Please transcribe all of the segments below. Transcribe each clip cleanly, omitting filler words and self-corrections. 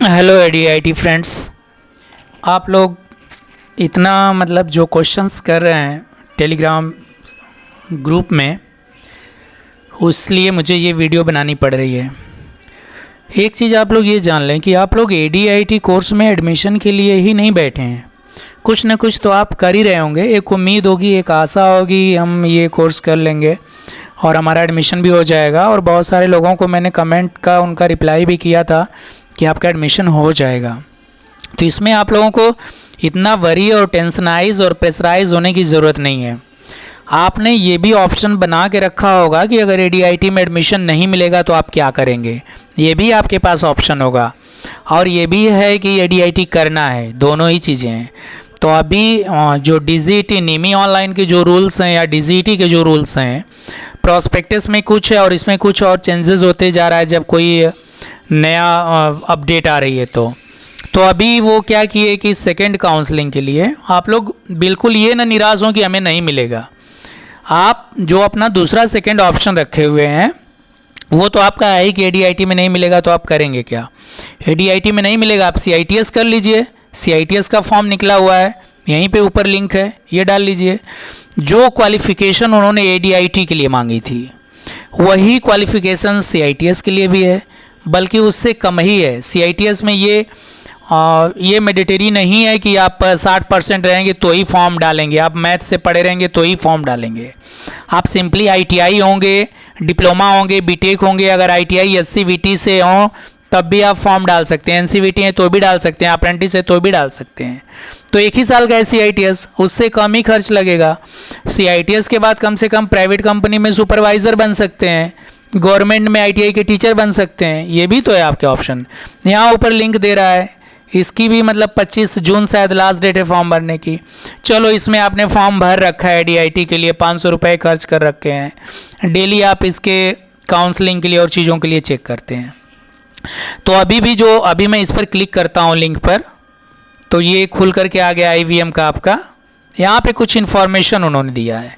Hello एडीआईटी friends. आप लोग इतना जो क्वेश्चंस कर रहे हैं टेलीग्राम ग्रुप में, उसलिए मुझे ये वीडियो बनानी पड़ रही है। एक चीज़ आप लोग ये जान लें कि आप लोग एडीआईटी कोर्स में एडमिशन के लिए ही नहीं बैठे हैं, कुछ ना कुछ तो आप कर ही रहे होंगे। एक उम्मीद होगी, एक आशा होगी, हम ये कोर्स कर लेंगे और हमारा एडमिशन भी हो जाएगा। और बहुत सारे लोगों को मैंने कमेंट का उनका रिप्लाई भी किया था कि आपका एडमिशन हो जाएगा। तो इसमें आप लोगों को इतना वरी और टेंशनाइज और प्रेशराइज होने की ज़रूरत नहीं है। आपने ये भी ऑप्शन बना के रखा होगा कि अगर एडीआईटी में एडमिशन नहीं मिलेगा तो आप क्या करेंगे, ये भी आपके पास ऑप्शन होगा। और ये भी है कि एडीआईटी करना है, दोनों ही चीज़ें हैं। तो अभी जो डीजीटी नीमी ऑनलाइन के जो रूल्स हैं या डीजीटी के जो रूल्स हैं, प्रॉस्पेक्टस में कुछ है और इसमें कुछ और चेंजेस होते जा रहा है जब कोई नया अपडेट आ रही है। तो अभी वो क्या किए कि सेकंड काउंसलिंग के लिए आप लोग बिल्कुल ये ना निराश हों कि हमें नहीं मिलेगा। आप जो अपना दूसरा सेकंड ऑप्शन रखे हुए हैं वो तो आपका है ही कि एडीआईटी में नहीं मिलेगा तो आप करेंगे क्या। एडीआईटी में नहीं मिलेगा, आप सीआईटीएस कर लीजिए। सीआईटीएस का फॉर्म निकला हुआ है, यहीं पे ऊपर लिंक है, ये डाल लीजिए। जो क्वालिफ़िकेशन उन्होंने एडीआईटी के लिए मांगी थी वही क्वालिफ़िकेशन सीआईटीएस के लिए भी है, बल्कि उससे कम ही है। सीआईटीएस में ये मैंडेटरी नहीं है कि आप 60% रहेंगे तो ही फॉर्म डालेंगे, आप मैथ से पढ़े रहेंगे तो ही फॉर्म डालेंगे। आप सिंपली आईटीआई होंगे, डिप्लोमा होंगे, बीटेक होंगे, अगर आईटीआई एससीवीटी से हों तब भी आप फॉर्म डाल सकते हैं। एनसीवीटी है तो भी डाल सकते हैं, अप्रेंटिस है तो भी डाल सकते हैं। तो एक ही साल का है सीआईटीएस, उससे कम ही खर्च लगेगा। सीआईटीएस के बाद कम से कम प्राइवेट कंपनी में सुपरवाइज़र बन सकते हैं, गवर्नमेंट में आईटीआई के टीचर बन सकते हैं, ये भी तो है आपके ऑप्शन। यहाँ ऊपर लिंक दे रहा है, इसकी भी 25 जून शायद लास्ट डेट है फॉर्म भरने की। चलो, इसमें आपने फॉर्म भर रखा है एडीआईटी के लिए, 500 रुपये खर्च कर रखे हैं। डेली आप इसके काउंसलिंग के लिए और चीज़ों के लिए चेक करते हैं। तो अभी मैं इस पर क्लिक करता हूँ लिंक पर, तो ये खुल करके आ गया आईवीएम का आपका। यहाँ पे कुछ इन्फॉर्मेशन उन्होंने दिया है।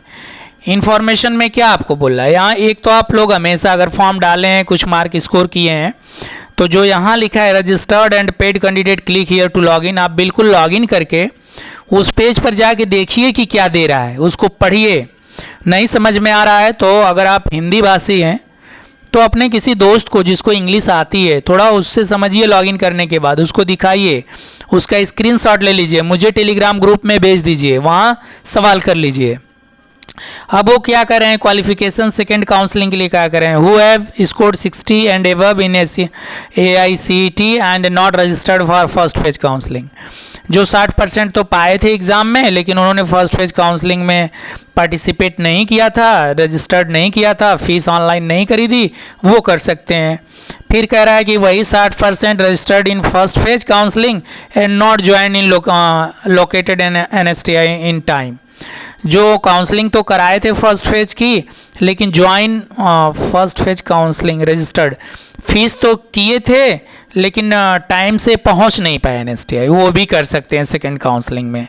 इन्फॉर्मेशन में क्या आपको बोल रहा है, यहाँ एक तो आप लोग हमेशा अगर फॉर्म डाले हैं, कुछ मार्क स्कोर किए हैं, तो जो यहाँ लिखा है registered and paid candidate click here to login, आप बिल्कुल लॉगिन करके उस पेज पर जाके देखिए कि क्या दे रहा है, उसको पढ़िए। नहीं समझ में आ रहा है तो अगर आप हिंदी भाषी हैं तो अपने किसी दोस्त को जिसको इंग्लिश आती है थोड़ा उससे समझिए, लॉगिन करने के बाद उसको दिखाइए, उसका स्क्रीनशॉट ले लीजिए, मुझे टेलीग्राम ग्रुप में भेज दीजिए, वहाँ सवाल कर लीजिए। अब वो क्या कर रहे हैं, क्वालिफिकेशन सेकंड काउंसलिंग के लिए क्या कर रहे हैं, who have scored 60 and above in AICTE and not registered for first phase counselling. जो 60% तो पाए थे एग्ज़ाम में, लेकिन उन्होंने फर्स्ट फेज काउंसलिंग में पार्टिसिपेट नहीं किया था, रजिस्टर्ड नहीं किया था, फीस ऑनलाइन नहीं करी थी, वो कर सकते हैं। फिर कह रहा है कि वही 60% registered in first phase counselling and not join in located in NSTI in time. जो काउंसलिंग तो कराए थे फर्स्ट फेज की, लेकिन join first phase counselling registered, fees तो किए थे लेकिन टाइम से पहुंच नहीं पाए NSTI, वो भी कर सकते हैं सेकंड काउंसलिंग में।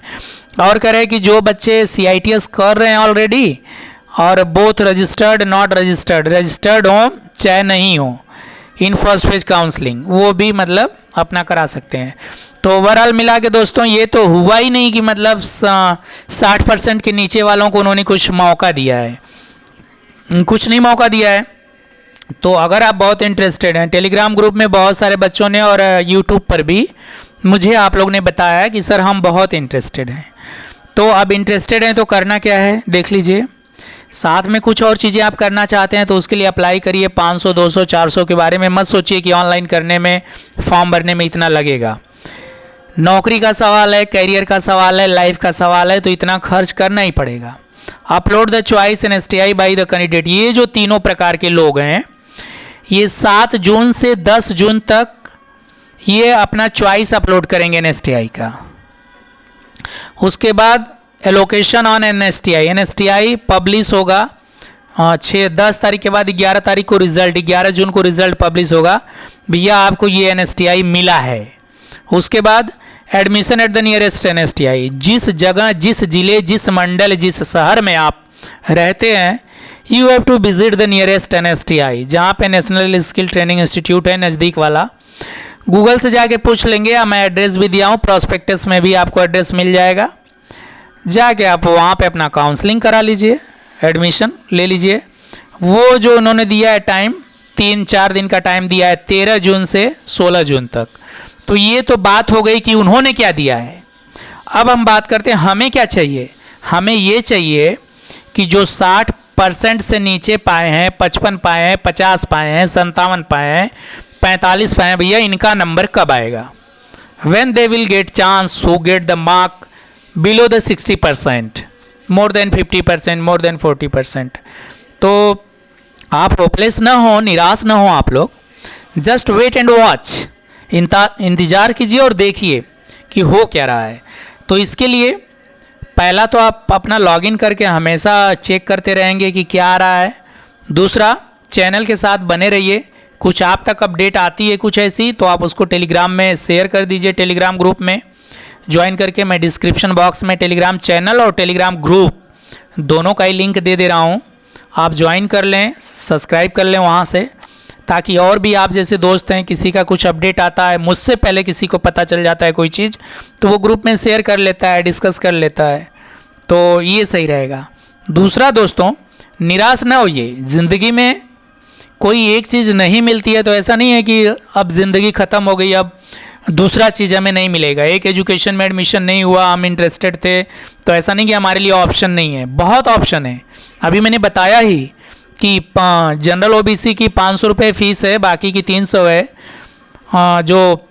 और कह रहे हैं कि जो बच्चे CITS कर रहे हैं ऑलरेडी और both registered not registered, registered हो चाहे नहीं हो इन फर्स्ट फेज काउंसलिंग, वो भी अपना करा सकते हैं। तो ओवरऑल मिला के दोस्तों ये तो हुआ ही नहीं कि 60% के नीचे वालों को उन्होंने कुछ मौका दिया है, कुछ नहीं मौका दिया है। तो अगर आप बहुत इंटरेस्टेड हैं, टेलीग्राम ग्रुप में बहुत सारे बच्चों ने और यूट्यूब पर भी मुझे आप लोग ने बताया है कि सर हम बहुत इंटरेस्टेड हैं। तो अब इंटरेस्टेड हैं तो करना क्या है देख लीजिए। साथ में कुछ और चीज़ें आप करना चाहते हैं तो उसके लिए अप्लाई करिए। 500 200 400 के बारे में मत सोचिए कि ऑनलाइन करने में, फॉर्म भरने में इतना लगेगा। नौकरी का सवाल है, करियर का सवाल है, लाइफ का सवाल है, तो इतना खर्च करना ही पड़ेगा। Upload the choice NSTI by the candidate, ये जो तीनों प्रकार के लोग हैं ये 7 जून से 10 जून तक ये अपना चॉइस अपलोड करेंगे NSTI का। उसके बाद एलोकेशन ऑन NSTI पब्लिश होगा 10 तारीख के बाद 11 तारीख को रिजल्ट, 11 जून को रिजल्ट पब्लिश होगा, भैया आपको ये NSTI मिला है। उसके बाद admission at the nearest NSTI, जिस जगह, जिस जिले, जिस मंडल, जिस शहर में आप रहते हैं, you have to visit the nearest NSTI, जहाँ पे नेशनल स्किल ट्रेनिंग इंस्टीट्यूट है नज़दीक वाला, गूगल से जाके पूछ लेंगे, या मैं एड्रेस भी दिया हूँ, प्रॉस्पेक्टस में भी आपको एड्रेस मिल जाएगा। जाके आप वहाँ पे अपना काउंसलिंग करा लीजिए, एडमिशन ले लीजिए। वो जो उन्होंने दिया है टाइम, 3-4 दिन का टाइम दिया है, 13 जून से 16 जून तक। तो ये तो बात हो गई कि उन्होंने क्या दिया है। अब हम बात करते हैं हमें क्या चाहिए। हमें ये चाहिए कि जो 60% से नीचे पाए हैं, 55 पाए हैं, 50 पाए हैं, 57 पाए हैं, 45 पाए हैं, भैया इनका नंबर कब आएगा। when they will get chance who get the mark below the 60%, more than 50%, more than 40%। तो आप होपलेस ना हो, निराश ना हो, आप लोग जस्ट वेट एंड वॉच, इंतज़ार कीजिए और देखिए कि हो क्या रहा है। तो इसके लिए पहला तो आप अपना लॉगिन करके हमेशा चेक करते रहेंगे कि क्या आ रहा है। दूसरा, चैनल के साथ बने रहिए, कुछ आप तक अपडेट आती है कुछ ऐसी तो आप उसको टेलीग्राम में शेयर कर दीजिए। टेलीग्राम ग्रुप में ज्वाइन करके, मैं डिस्क्रिप्शन बॉक्स में टेलीग्राम चैनल और टेलीग्राम ग्रुप दोनों का ही लिंक दे दे रहा हूँ, आप ज्वाइन कर लें, सब्सक्राइब कर लें वहाँ से, ताकि और भी आप जैसे दोस्त हैं, किसी का कुछ अपडेट आता है, मुझसे पहले किसी को पता चल जाता है कोई चीज़, तो वो ग्रुप में शेयर कर लेता है, डिस्कस कर लेता है, तो ये सही रहेगा। दूसरा दोस्तों, निराश ना होइए। ज़िंदगी में कोई एक चीज़ नहीं मिलती है तो ऐसा नहीं है कि अब ज़िंदगी ख़त्म हो गई, अब दूसरा चीज़ हमें नहीं मिलेगा। एक एजुकेशन में एडमिशन नहीं हुआ, हम इंटरेस्टेड थे, तो ऐसा नहीं कि हमारे लिए ऑप्शन नहीं है, बहुत ऑप्शन है। अभी मैंने बताया ही कि जनरल ओबीसी की 500 रुपये फ़ीस है, बाकी की 300 है। जो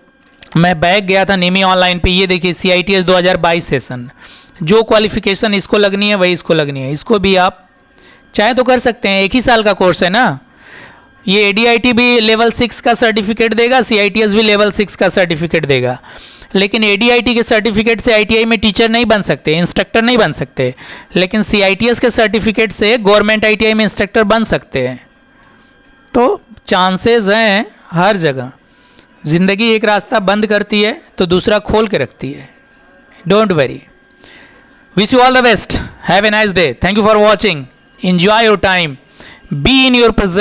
मैं बैग गया था निमी ऑनलाइन पे, ये देखिए CITS 2022 सेशन, जो क्वालिफ़िकेशन इसको लगनी है वही इसको लगनी है। इसको भी आप चाहे तो कर सकते हैं, एक ही साल का कोर्स है ना। ये ADIT भी लेवल 6 का सर्टिफिकेट देगा, CITS भी लेवल 6 का सर्टिफिकेट देगा, लेकिन ADIT के सर्टिफिकेट से ITI में टीचर नहीं बन सकते, इंस्ट्रक्टर नहीं बन सकते, लेकिन CITS के सर्टिफिकेट से गवर्नमेंट ITI में इंस्ट्रक्टर बन सकते हैं। तो चांसेस हैं हर जगह। ज़िंदगी एक रास्ता बंद करती है तो दूसरा खोल के रखती है। Don't worry. Wish you all the best. Have a nice day. Thank you for watching. Enjoy your time. Be in your present.